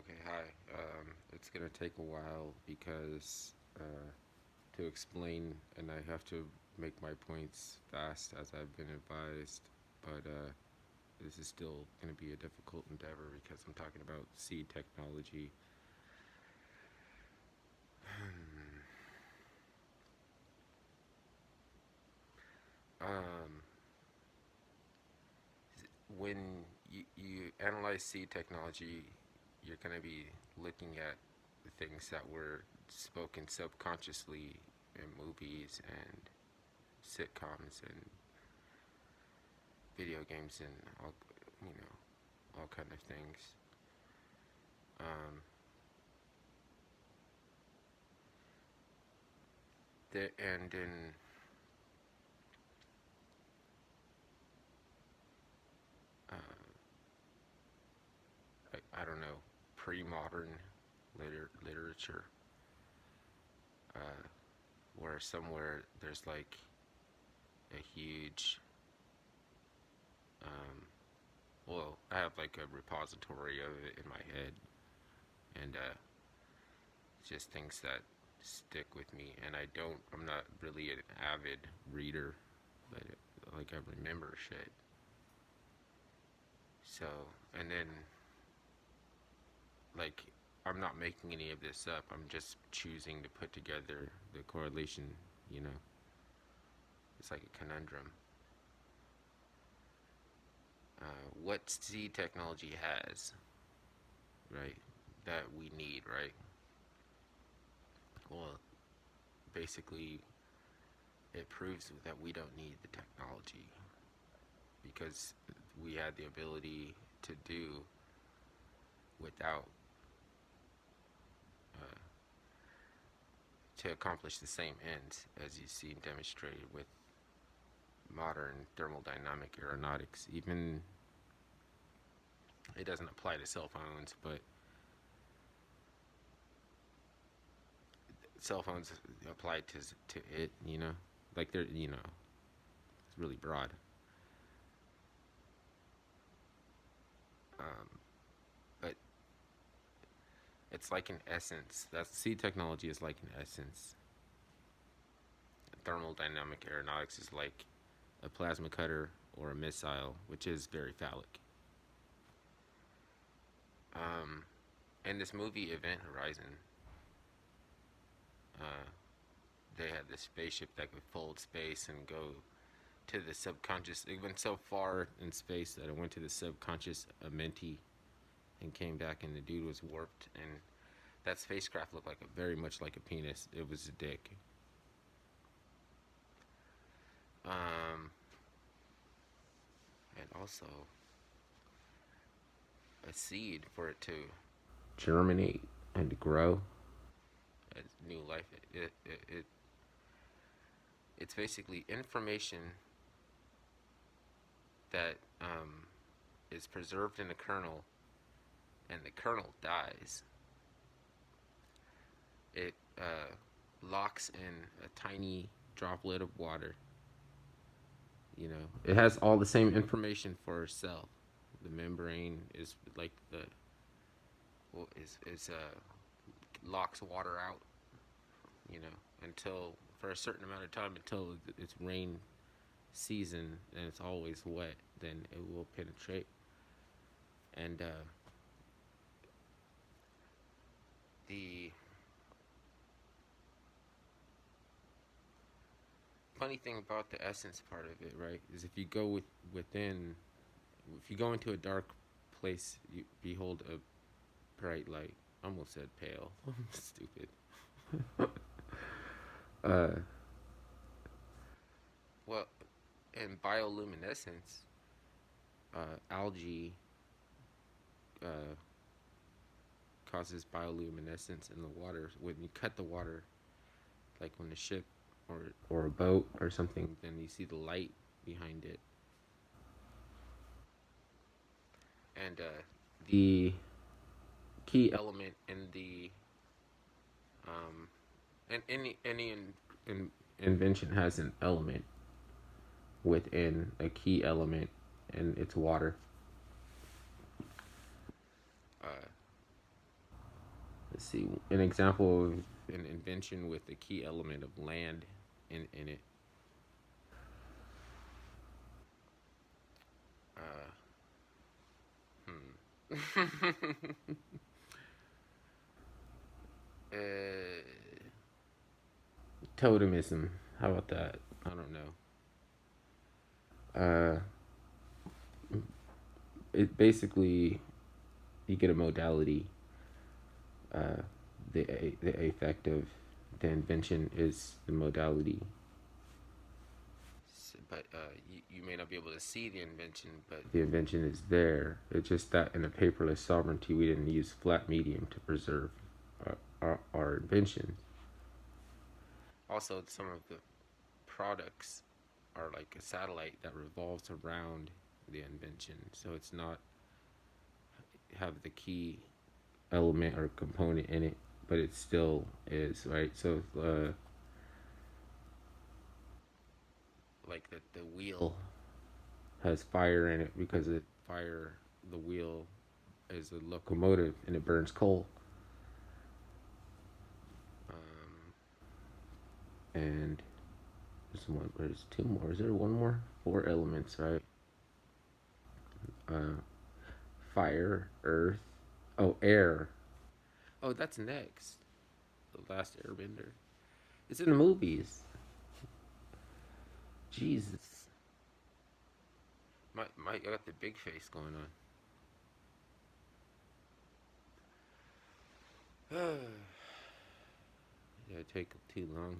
Okay, hi. It's gonna take a while because to explain, and I have to make my points fast as I've been advised. But this is still gonna be a difficult endeavor because I'm talking about seed technology. um, when you analyze seed technology, you're gonna be looking at the things that were spoken subconsciously in movies and sitcoms and video games and all kind of things. Um, and in I don't know, pre-modern literature, uh, where somewhere there's like a huge um, well, I have like a repository of it in my head, and just things that stick with me. And I'm not really an avid reader, but like I remember shit. So, and then like I'm not making any of this up. I'm just choosing to put together the correlation, you know. It's like a conundrum. What seed technology has, right? That we need, right? Well, basically, it proves that we don't need the technology because we had the ability to do without uh, to accomplish the same ends as you see demonstrated with modern thermodynamic aeronautics. Even it doesn't apply to cell phones, but cell phones apply to it. Like they're it's really broad. Um, but it's like an essence. That seed technology is like an essence. Thermodynamic aeronautics is like a plasma cutter or a missile, which is very phallic. Um, in this movie Event Horizon, uh, they had this spaceship that could fold space and go to the subconscious. It went so far in space that it went to the subconscious Amenti and came back, and the dude was warped. And that spacecraft looked like very much like a penis. It was a dick. Um, and also a seed for it to germinate and grow as new life. It's basically information that is preserved in the kernel, and the kernel dies. It locks in a tiny droplet of water. It has all the same information for a cell. The membrane is like the well, is locks water out. Until for a certain amount of time until it's rain season and it's always wet, then it will penetrate. And the funny thing about the essence part of it, right, is if you go within, if you go into a dark place, you behold a bright light. I almost said pale. Stupid. uh, well, in bioluminescence, algae uh, causes bioluminescence in the water. When you cut the water, like when a ship or a boat or something, then you see the light behind it. And the key element in the and any invention has an element within a key element, and it's water. Uh, Let's see an example of an invention with the key element of land in it. Uh, uh, Totemism. How about that? I don't know. Uh, it basically you get a modality. Uh, the effect of the invention is the modality. But you may not be able to see the invention, but the invention is there. It's just that in a paperless sovereignty, we didn't use flat medium to preserve our inventions. Also, some of the products are like a satellite that revolves around the invention, so it's not have the key element or component in it, but it still is, right? So like the wheel has fire in it because it fire the wheel is a locomotive and it burns coal. And there's two more. Is there one more? Four elements, right? Uh, Fire, earth, oh, air. Oh, that's next. The last Airbender. It's in the movies. Jesus. I got the big face going on. Yeah, it take too long.